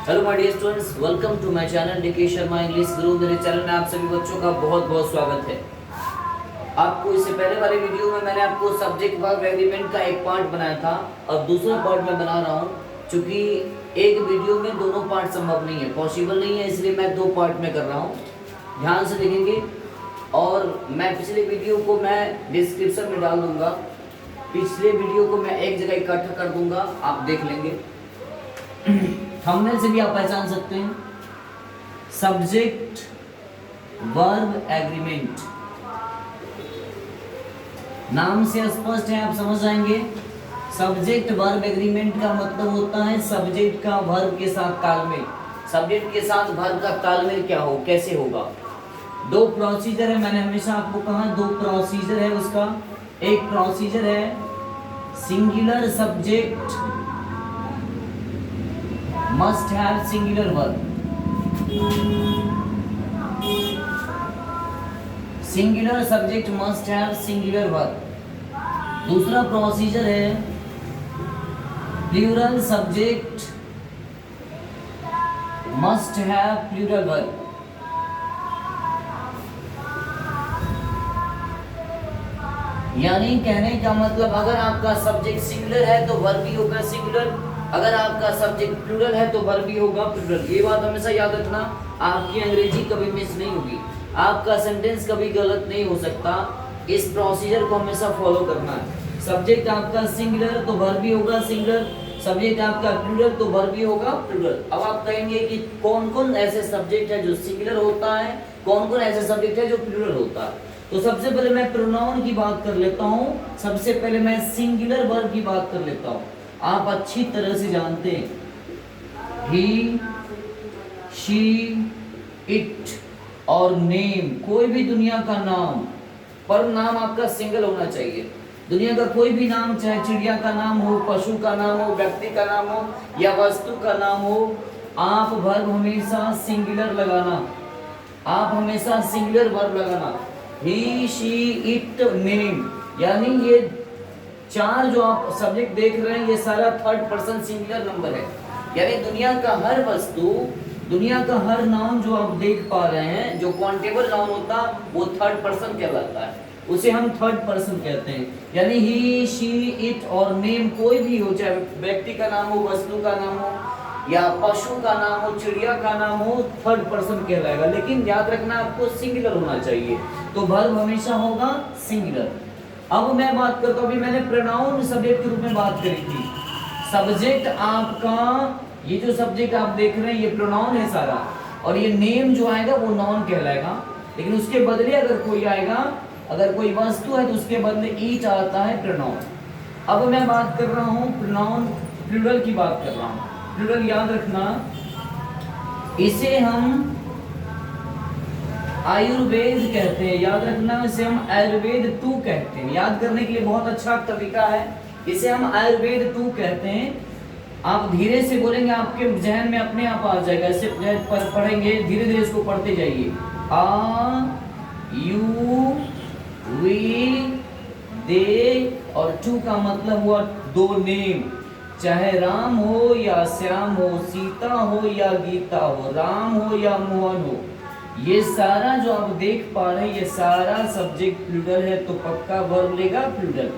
Hello my dear students, welcome to my channel DK Sharma English Guru. मेरे channel में आप सभी बच्चों का बहुत बहुत स्वागत है। आपको इससे पहले वाले वीडियो में मैंने आपको सब्जेक्ट वर्ब एग्रीमेंट का एक पार्ट बनाया था और दूसरा पार्ट मैं बना रहा हूँ। क्योंकि एक वीडियो में दोनों पार्ट संभव नहीं है, पॉसिबल नहीं है, इसलिए मैं दो पार्ट में कर रहा हूँ। ध्यान से देखेंगे और मैं पिछले वीडियो को मैं डिस्क्रिप्शन में डाल दूंगा। पिछले वीडियो को मैं एक जगह इकट्ठा कर दूंगा, आप देख लेंगे। थंबनेल से भी आप पहचान सकते हैं। सब्जेक्ट वर्ब एग्रीमेंट, नाम से स्पष्ट है, आप समझ जाएंगे। सब्जेक्ट वर्ब एग्रीमेंट का मतलब होता है सब्जेक्ट का वर्ब के साथ तालमेल। सब्जेक्ट के साथ वर्ब का तालमेल क्या हो, कैसे होगा। दो प्रोसीजर है, मैंने हमेशा आपको कहा दो प्रोसीजर है उसका। एक प्रोसीजर है singular subject must have singular verb, singular subject must have singular verb। दूसरा प्रोसीजर है plural subject must have plural verb। यानी कहने का मतलब अगर आपका सब्जेक्ट सिंगुलर है तो वर्ब भी होगा सिंगुलर, अगर आपका सब्जेक्ट प्लूरल है तो वर्ब भी होगा प्लूरल। ये बात हमेशा याद रखना, आपकी अंग्रेजी कभी मिस नहीं होगी, आपका सेंटेंस कभी गलत नहीं हो सकता। इस प्रोसीजर को हमेशा फॉलो करना है। सब्जेक्ट आपका सिंगुलर तो वर्ब भी होगा सिंगुलर, सब्जेक्ट आपका प्लूरल तो वर्ब भी होगा प्लूरल। अब आप कहेंगे कि कौन कौन ऐसे सब्जेक्ट है जो सिंगुलर होता है, कौन कौन ऐसे सब्जेक्ट है जो प्लूरल होता है। तो सबसे पहले मैं प्रोनाउन की बात कर लेता हूँ, सबसे पहले मैं सिंगुलर वर्ब की बात कर लेता हूँ। आप अच्छी तरह से जानते हैं ही, शी, इट और नेम, कोई भी दुनिया का नाम पर नाम आपका सिंगल होना चाहिए। दुनिया का कोई भी नाम, चाहे चिड़िया का नाम हो, पशु का नाम हो, व्यक्ति का नाम हो या वस्तु का नाम हो, आप वर्ब हमेशा सिंगुलर लगाना, आप हमेशा सिंगुलर वर्ब लगाना। ही, शी, इट, नेम, यानी ये चार जो आप सब्जेक्ट देख रहे हैं ये सारा थर्ड पर्सन सिंगुलर नंबर है। यानी दुनिया का हर वस्तु, दुनिया का हर नाउन जो आप देख पा रहे हैं, जो काउंटेबल नाउन होता वो थर्ड पर्सन कहलाता है, उसे हम थर्ड पर्सन कहते हैं। यानी ही, शी, इट और नेम कोई भी हो, चाहे व्यक्ति का नाम हो, वस्तु का नाम हो या पशु का नाम हो, चिड़िया का नाम हो, थर्ड पर्सन कहलाएगा। लेकिन याद रखना आपको सिंगुलर होना चाहिए, तो वर्ब हमेशा होगा सिंगुलर। अब मैं बात करता हूँ, अभी मैंने प्रोनाउन सब्जेक्ट के रूप में बात करी थी। सब्जेक्ट आपका, ये जो सब्जेक्ट आप देख रहे हैं ये प्रोनाउन है सारा, और ये नेम जो आएगा वो नाउन कहलाएगा। लेकिन उसके बदले अगर कोई आएगा, अगर कोई वस्तु है तो उसके बदले ईट आता है प्रोनाउन। अब मैं बात कर रहा हूँ प्रोनाउन प्लूरल की बात कर रहा हूँ। प्लूरल याद रखना, इसे हम आयुर्वेद कहते हैं, याद रखना इसे हम आयुर्वेद 2 कहते हैं। याद करने के लिए बहुत अच्छा तरीका है, इसे हम आयुर्वेद 2 कहते हैं। आप धीरे से बोलेंगे, आपके जहन में अपने आप आ जाएगा। ऐसे पढ़ेंगे, धीरे धीरे इसको पढ़ते जाइए। आ, यू, वी, दे और टू का मतलब हुआ दो नेम, चाहे राम हो या श्याम हो, सीता हो या गीता हो, राम हो या मोहन हो, ये सारा जो आप देख पा रहे हैं ये सारा सब्जेक्ट प्लूरल है, तो पक्का वर्ब लेगा प्लूरल।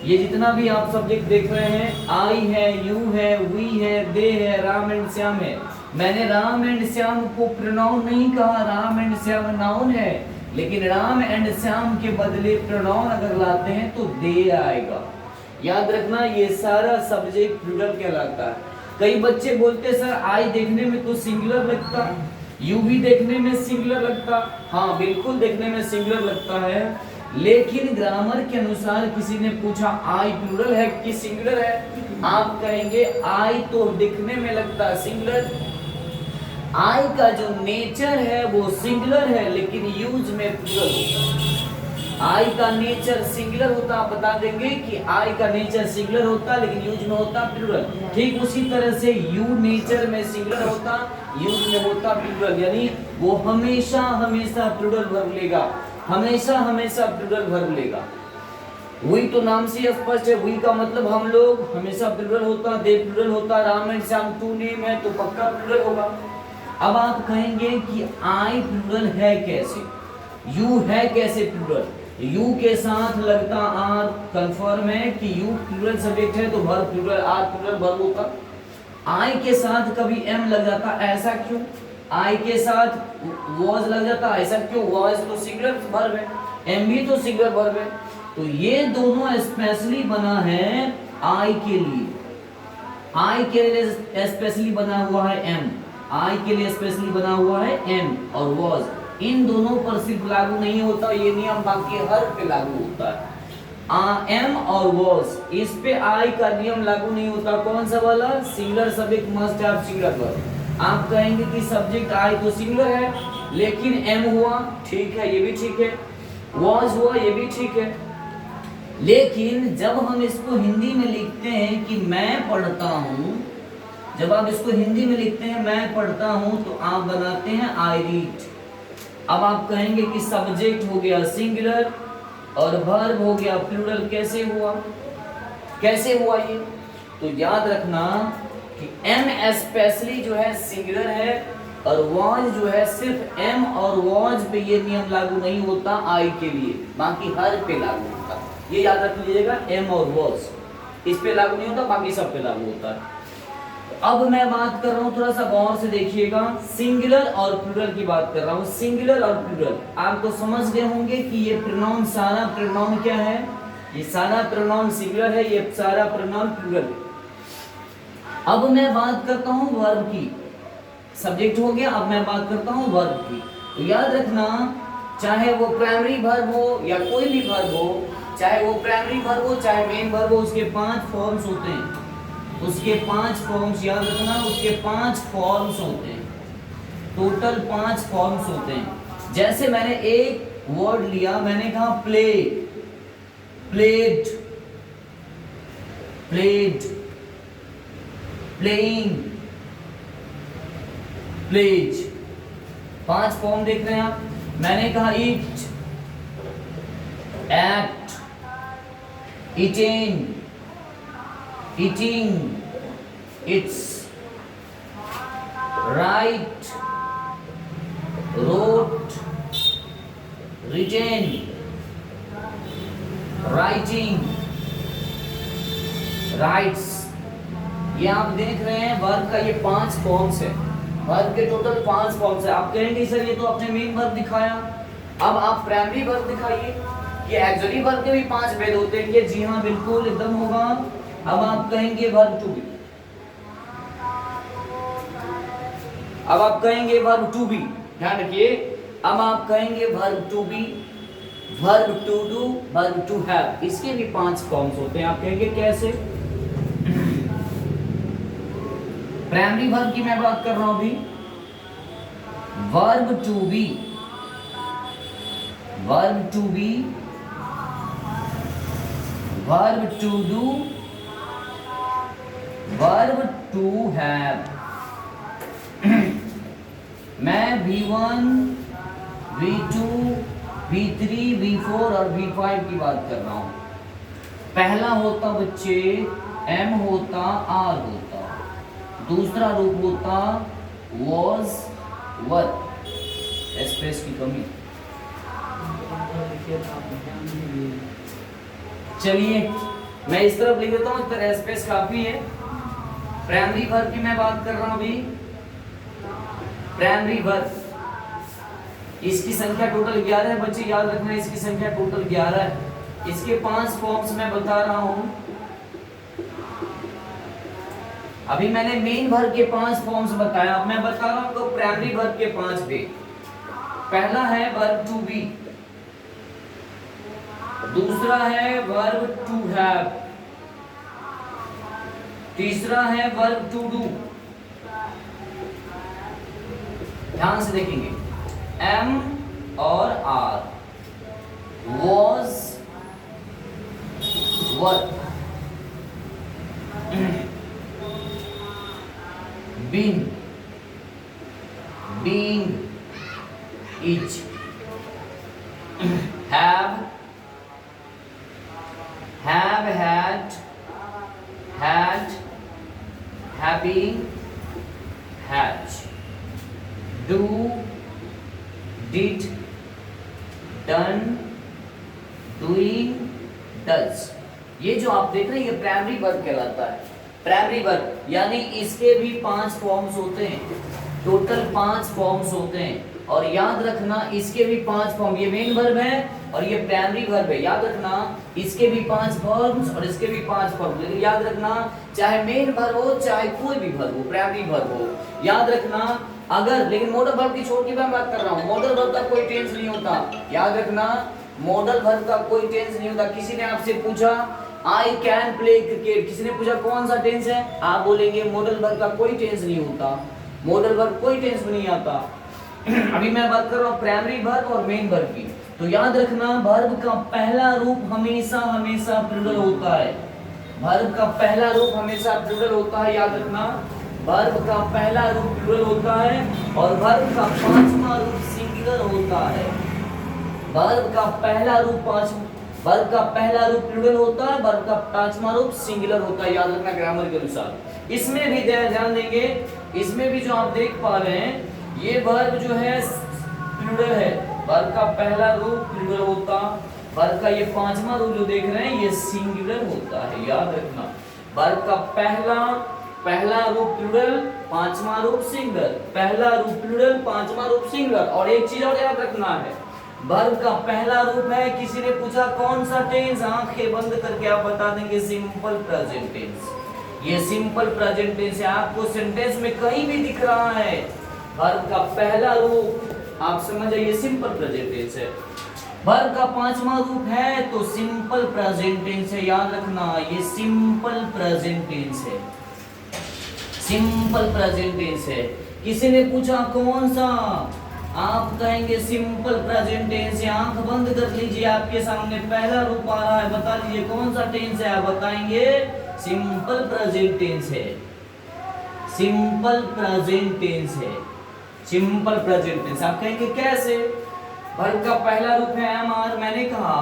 ये जितना भी आप सब्जेक्ट देख रहे हैं, आई है, यू है, वी है, दे है, राम एंड श्याम है। मैंने राम एंड श्याम को प्रोनाउन नहीं कहा, राम एंड श्याम नाउन है, लेकिन राम एंड श्याम के बदले प्रोनाउन अगर लाते हैं तो दे आएगा। याद रखना ये सारा सब्जेक्ट प्लूरल कहलाता है। कई बच्चे बोलते सर आई देखने में तो सिंगुलर लगता, यू भी देखने में सिंगुलर लगता। हाँ बिल्कुल देखने में सिंगुलर लगता है, लेकिन ग्रामर के अनुसार किसी ने पूछा आई प्लूरल है कि सिंगुलर है, आप कहेंगे आई तो दिखने में लगता है सिंगुलर। आई का जो नेचर है वो सिंगुलर है, लेकिन यूज में प्लूरल होता। आई का नेचर सिंगुलर होता, आप बता देंगे कि आई का नेचर सिंगुलर होता लेकिन यूज में होता प्लूरल। ठीक उसी तरह से यू नेचर में सिंगुलर होता, यूज में होता प्लूरल। यानी वो हमेशा हमेशा प्लूरल वर्ब लेगा, हमेशा हमेशा प्लूरल वर्ब लेगा। वी तो नाम से स्पष्ट है, वी का मतलब हम लोग, हमेशा प्लूरल होता, दे प्लूरल होता, Ram and Shyam two name है तो पक्का प्लूरल होगा। अब आप कहेंगे कि आई प्लूरल है कैसे, यू है कैसे प्लूरल, यू के साथ लगता आर, कंफर्म है कि यू प्लूरल सब्जेक्ट है तो verb plural, are plural verb होता। आई के साथ कभी एम लग जाता, ऐसा क्यों, आई के साथ वॉज लग जाता, ऐसा क्यों, वॉज तो सिंगुलर वर्ब है, एम भी तो सिंगुलर वर्ब है, तो ये दोनों स्पेशली बना है आई के लिए, आई के लिए स्पेशली बना हुआ है एम, आई के लिए स्पेशली बना हुआ है एम और वॉज, इन दोनों पर सिर्फ लागू नहीं होता ये नियम, बाकी हर पे लागू होता है। एम और वॉज, इस पे आई का नियम लागू नहीं होता, कौन सा वाला, singular subject must have singular verb. आप कहेंगे कि सब्जेक्ट आई तो सिंगुलर है लेकिन एम हुआ, ठीक है ये भी ठीक है, वॉज हुआ ये भी ठीक है, लेकिन जब हम इसको हिंदी में लिखते हैं कि मैं पढ़ता हूं, जब आप इसको हिंदी में लिखते हैं मैं पढ़ता हूं तो आप बनाते हैं आई रीड। अब आप कहेंगे कि सब्जेक्ट हो गया सिंगुलर और वर्ब हो गया प्लूरल, कैसे हुआ, कैसे हुआ ये, तो याद रखना कि एम स्पेशली जो है सिंगुलर है और वॉज जो है सिर्फ एम और वॉज पे ये नियम लागू नहीं होता आई के लिए, बाकी हर पे लागू होता, ये याद रख लीजिएगा, एम और वॉज इस पे लागू नहीं होता, बाकी सब पे लागू होता है। अब मैं बात कर रहा हूँ, थोड़ा सा गौर से देखिएगा, सिंगुलर और प्लूरल की बात कर रहा हूँ, सिंगुलर और प्लूरल आप तो समझ गए होंगे कि ये प्रोनाउन, सारा प्रोनाउन क्या है, ये सारा प्रोनाउन सिंगुलर है, ये सारा प्रोनाउन प्लूरल। अब मैं बात करता हूँ वर्ब की, सब्जेक्ट हो गया, अब मैं बात करता हूँ वर्ब की, तो याद रखना चाहे वो प्राइमरी वर्ब हो या कोई भी वर्ब हो, चाहे वो प्राइमरी वर्ब हो चाहे मेन वर्ब हो, उसके 5 फॉर्म्स होते हैं, उसके 5 फॉर्म्स याद रखना, उसके 5 फॉर्म्स होते हैं, टोटल 5 फॉर्म्स होते हैं। जैसे मैंने एक वर्ड लिया, मैंने कहा play, played, played, playing, plays, 5 form देख रहे हैं आप। मैंने कहा eat, ate, eating, eating, it's, write, wrote, written, writing, writes, ये आप देख रहे हैं वर्ब का ये 5 फॉर्म्स है, वर्ब के टोटल 5 फॉर्म्स है। आप कहेंगे सर ये तो आपने मेन वर्ब दिखाया, अब आप प्राइमरी वर्ब दिखाइए, ये एक्चुअली वर्ब के भी 5 भेद होते हैं, ये जी हाँ बिल्कुल एकदम होगा। अब आप कहेंगे वर्ब टू बी, अब आप कहेंगे वर्ब टू बी, ध्यान रखिए, अब आप कहेंगे verb to be, verb to do, verb to have, इसके भी 5 फॉर्म्स होते हैं। आप कहेंगे कैसे, प्राइमरी वर्ब की मैं बात कर रहा हूं अभी, verb to be, verb to be, verb to do, verb to have. मैं V1, V2, V3, V4 और V5 की बात कर रहा हूं। पहला होता बच्चे M होता, R होता, दूसरा रूप होता was, were, स्पेस की कमी। चलिए मैं इस तरफ लिख देता हूँ, इस तरह स्पेस काफी है। प्राइमरी वर्ब की मैं बात कर रहा हूँ अभी, प्राइमरी वर्ब, इसकी संख्या टोटल 11 है बच्चे, याद रखना इसकी संख्या टोटल 11 है। इसके 5 फॉर्म्स मैं बता रहा हूँ, अभी मैंने मेन वर्ब के 5 फॉर्म्स बताया, अब मैं बता रहा हूँ तो प्राइमरी वर्ब के 5 भी। पहला है वर्ब टू बी, दूसरा है वर्ब टू हैव, तीसरा है वर्ब टू डू। ध्यान से देखेंगे, एम और are, was, were, been, being, is, have, have had, having, had, do, did, done, doing, does। ये जो आप देख रहे हैं ये प्राइमरी वर्ब कहलाता है। प्राइमरी वर्ब यानी इसके भी 5 फॉर्म्स होते हैं, टोटल 5 फॉर्म्स होते हैं। और याद रखना इसके भी 5 फॉर्म, ये मेन वर्ब है और ये प्राइमरी वर्ब है। याद रखना इसके भी 5 फॉर्म्स और इसके भी 5 फॉर्म। लेकिन याद रखना चाहे मेन वर्ब हो चाहे कोई भी वर्ब हो, प्राइमरी वर्ब हो, याद रखना अगर, लेकिन मॉडल वर्ब की छोड़ के मैं बात कर रहा हूँ। मॉडल वर्ब का कोई टेंस नहीं होता। याद रखना मॉडल वर्ब का कोई टेंस नहीं होता। किसी ने आपसे पूछा आई कैन प्ले क्रिकेट, किसी ने पूछा कौन सा टेंस है, आप बोलेंगे मॉडल वर्ब का कोई टेंस नहीं होता, मॉडल वर्ब कोई टेंस में नहीं आता। अभी मैं बात कर रहा हूँ प्राइमरी वर्ब और मेन वर्ब की। तो याद रखना वर्ब का पहला रूप हमेशा हमेशा प्लूरल होता है। वर्ब का पहला रूप हमेशा प्लूरल होता है। याद रखना वर्ब का पहला रूप प्लूरल होता है और वर्ब का 5वां रूप सिंगुलर होता है। वर्ब का पहला रूप वर्ब का पहला रूप प्लूरल होता है, वर्ब का 5वां रूप सिंगुलर होता है। याद रखना ग्रामर के अनुसार। इसमें भी ध्यान देंगे, इसमें भी जो आप देख पा रहे हैं ये वर्ब जो है प्लूरल है। वर्ब का पहला रूप प्लूरल होता, वर्ब का ये 5वां रूप जो देख रहे हैं ये सिंगुलर होता है। याद रखना वर्ब का पहला रूप प्लूरल, 5वां रूप सिंगुलर, पहला रूप प्लूरल, 5वां रूप सिंगुलर। और एक चीज और याद रखना है वर्ब का पहला रूप है, किसी ने पूछा कौन सा टेंस, आंखें बंद करके आप बता देंगे सिंपल प्रेजेंट टेंस। ये सिंपल प्रेजेंट टेंस है, आपको सेंटेंस में कहीं भी दिख रहा है वर्ब का पहला रूप, आप समझ जाइए सिंपल प्रेजेंट टेंस है। वर्ब का 5वां रूप है तो सिंपल प्रेजेंट टेंस है। याद रखना ये सिंपल प्रेजेंट टेंस है, सिंपल प्रेजेंट टेंस है। किसी ने पूछा कौन सा, आप कहेंगे सिंपल प्रेजेंट टेंस है। आंख बंद कर लीजिए, आपके सामने पहला रूप आ रहा है, बता लीजिए कौन सा टेंस है, आप बताएंगे सिंपल प्रेजेंट टेंस है, सिंपल प्रेजेंट टेंस है, सिंपल प्रेजेंट टेंस। आप कहेंगे कैसे, वर्ब का पहला रूप है एम आर, मैंने कहा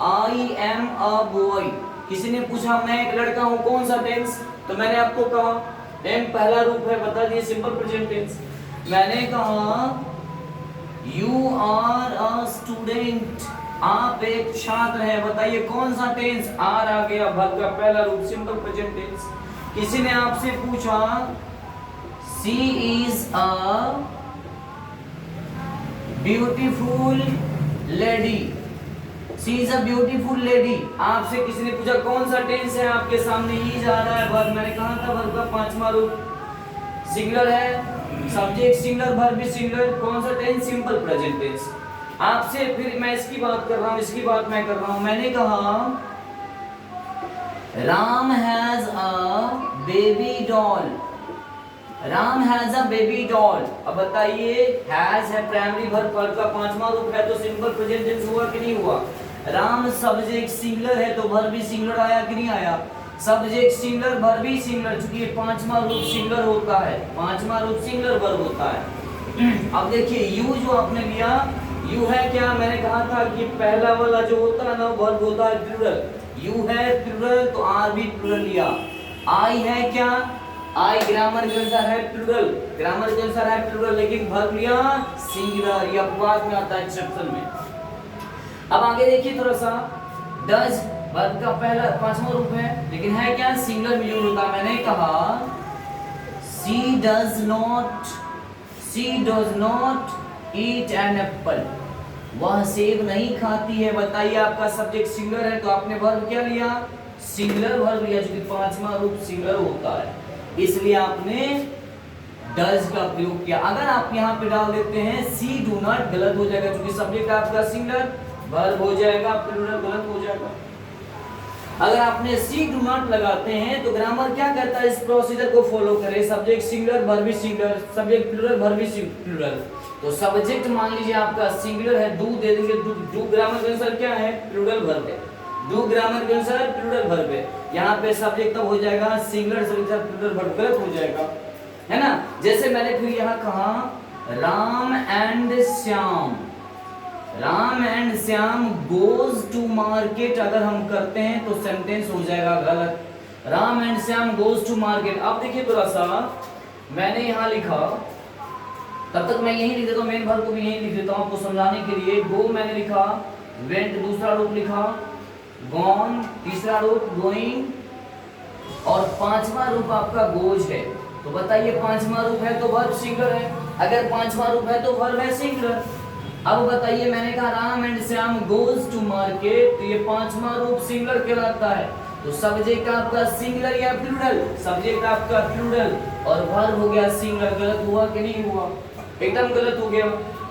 आई एम अ बॉय। किसी ने पूछा मैं एक लड़का हूं, कौन सा टेंस, तो मैंने आपको कहा एम पहला रूप है, बता दिए सिंपल प्रेजेंट टेंस। मैंने कहा यू आर अ स्टूडेंट, आप एक छात्र हैं, बताइए कौन सा टेंस, आर आ गया, वर्ब का पहला रूप सिंपल प्रेजेंट टेंस। किसी ने आपसे पूछा she is a beautiful lady, she is a beautiful lady. आपसे किसी ने पूछा कौन सा टेंस है, आपके सामने इज आ रहा है वर्ब, मैंने कहा था वर्ब का 5वां रूप सिंगुलर है, सब्जेक्ट सिंगुलर, वर्ब भी सिंगुलर, कौन सा टेंस, सिंपल प्रेजेंट टेंस। आपसे फिर मैं इसकी बात कर रहा हूं, इसकी बात मैं कर रहा हूं, मैंने कहा Ram has a baby doll, Ram has a baby doll. अब बताइए हैज है प्राइमरी वर्ब, वर्ब का 5वां रूप है तो सिंपल प्रेजेंट टेंस हुआ कि नहीं हुआ। राम सब्जेक्ट सिंगुलर है तो वर्ब भी सिंगुलर आया कि नहीं आया, सब्जेक्ट सिंगुलर, वर्ब भी सिंगुलर, चूंकि 5वां रूप सिंगुलर होता है, 5वां रूप सिंगुलर वर्ब होता है। अब देखिए यू जो आपने लिया, यू है क्या, मैंने कहा था कि पहला वाला जो होता है ना वर्ब होता है प्लूरल, यू है प्लूरल तो आर भी प्लूरल लिया। आई है क्या, आई ग्रामर के अनुसार है प्लूरल, ग्रामर के अनुसार है प्लूरल, लेकिन वर्ब लिया सिंगुलर, ये अपवाद में आता है एक्सेप्शन में। अब आगे देखिए थोड़ा सा, डज वर्ब का पहला 5वां रूप है लेकिन है क्या सिंगुलर में यूज होता है। मैंने कहा she does not eat an apple, वह सेब नहीं खाती है। बताइए आपका सब्जेक्ट सिंगुलर है तो आपने वर्ब क्या लिया, सिंगुलर वर्ब लिया, जो कि 5वां रूप सिंगुलर होता है, इसलिए आपने डज का प्रयोग किया। अगर आप यहाँ पे डाल देते हैं सी डू नॉट, गलत हो जाएगा, क्योंकि सब्जेक्ट आपका सिंगुलर, वर्ब हो जाएगा प्लूरल, गलत हो जाएगा। अगर आपने सी डू नॉट लगाते हैं तो ग्रामर क्या कहता है, इस प्रोसीजर को फॉलो करें, सब्जेक्ट सिंगुलर वर्ब भी सिंगुलर, सब्जेक्ट प्लूरल वर्ब भी प्लूरल। तो सब्जेक्ट मान लीजिए आपका सिंगुलर है, डू दे देंगे, डू ग्रामर के अनुसार क्या है, प्लूरल वर्ब है, डू ग्रामर के अनुसार प्लूरल वर्ब है। यहाँ पे सब्जेक्ट तब हो जाएगा सिंगुलर सब्जेक्ट प्लूरल वर्ब, गलत हो जाएगा, है ना। जैसे मैंने फिर यहाँ कहा Ram and Shyam, Ram and Shyam goes to market अगर हम करते हैं तो सेंटेंस हो जाएगा गलत। Ram and Shyam goes to market. अब देखिए थोड़ा सा मैंने यहाँ लिखा, तब तक मैं यही लिख देता हूँ, मेन वर्ब को भी यही लिख देता हूँ आपको समझाने के लिए। गो मैंने लिखा, वेंट दूसरा रूप लिखा, गॉन तीसरा रूप, गोइंग, और पांचवा रूप आपका गोज है। तो बताइए पांचवा रूप है तो वर्ब सिंगुलर है, अगर पांचवा रूप है तो वर्ब है सिंगुलर। अब बताइए मैंने कहा Ram and Shyam goes to market, तो ये पांचवा रूप सिंगुलर कहलाता है। तो सब्जेक्ट आपका सिंगुलर या प्लूरल, सब्जेक्ट आपका प्लूरल और वर्ब हो गया सिंगुलर। गलत हुआ कि नहीं हुआ? एकदम गलत हो गया।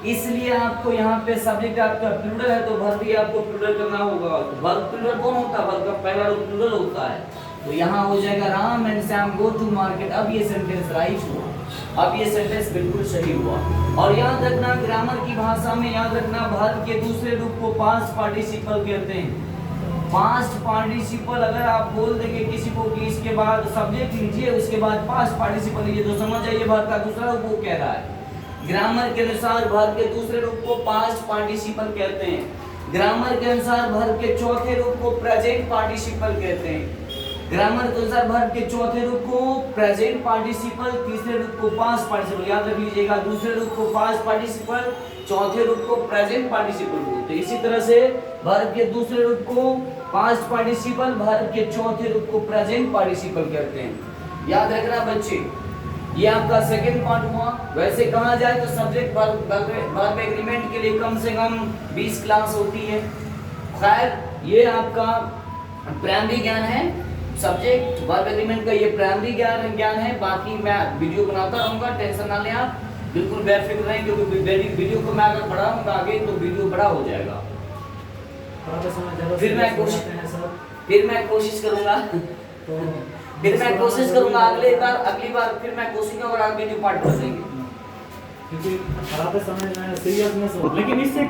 इसलिए आपको यहाँ पे सब्जेक्ट आपका प्लूरल है तो वर्ब भी आपको प्लूरल करना होगा। वर्ब प्लूरल कौन होता है? वर्ब का पहला रूप प्लूरल होता है। तो यहाँ हो जाएगा Ram and Shyam go to market. अब ये सेंटेंस राइट हुआ, अब ये सेंटेंस बिल्कुल सही हुआ। और याद रखना ग्रामर की भाषा में, याद रखना वर्ब के दूसरे रूप को पास्ट पार्टिसिपल कहते हैं। पास्ट पार्टिसिपल अगर आप बोल देंगे किसी को कि इसके बाद सब्जेक्ट लीजिए उसके बाद पास्ट पार्टिसिपल लीजिए, तो समझ जाइए वर्ब का दूसरा रूप वो कह रहा है। ग्रामर के अनुसार वर्ब के दूसरे रूप को पास्ट पार्टिसिपल कहते हैं। ग्रामर के अनुसार वर्ब के चौथे रूप को प्रेजेंट पार्टिसिपल कहते हैं। ग्रामर के अनुसार वर्ब के चौथे रूप को प्रेजेंट पार्टिसिपल, तीसरे रूप को पास्ट पार्टिसिपल। याद रख लीजिएगा, दूसरे रूप को पास्ट पार्टिसिपल, चौथे रूप को प्रेजेंट पार्टिसिपल। तो इसी तरह से वर्ब के दूसरे रूप को पास्ट पार्टिसिपल, वर्ब के चौथे रूप को प्रेजेंट पार्टिसिपल कहते हैं। याद रखना बच्चे, ये आपका सेकंड पार्ट हुआ। वैसे कहा जाए तो सब्जेक्ट वर्ब एग्रीमेंट के लिए कम से कम 20 क्लास होती है। खैर ये आपका प्राइमरी ज्ञान है, सब्जेक्ट वर्ब एग्रीमेंट का ये प्राइमरी ज्ञान है। बाकी मैं वीडियो बनाता रहूंगा, टेंशन ना लें आप, बिल्कुल बेफिक्र रहें, क्योंकि वीडियो को मैं अगर बढ़ाऊंगा आगे तो वीडियो बड़ा हो जाएगा। फिर मैं कोशिश करूंगा फिर मैं कोशिश करूंगा अगली बार फिर मैं कोशिश करूंगा और आगे जो पार्ट कर देंगे, क्योंकि समझ में सीरियसनेस हो, लेकिन इससे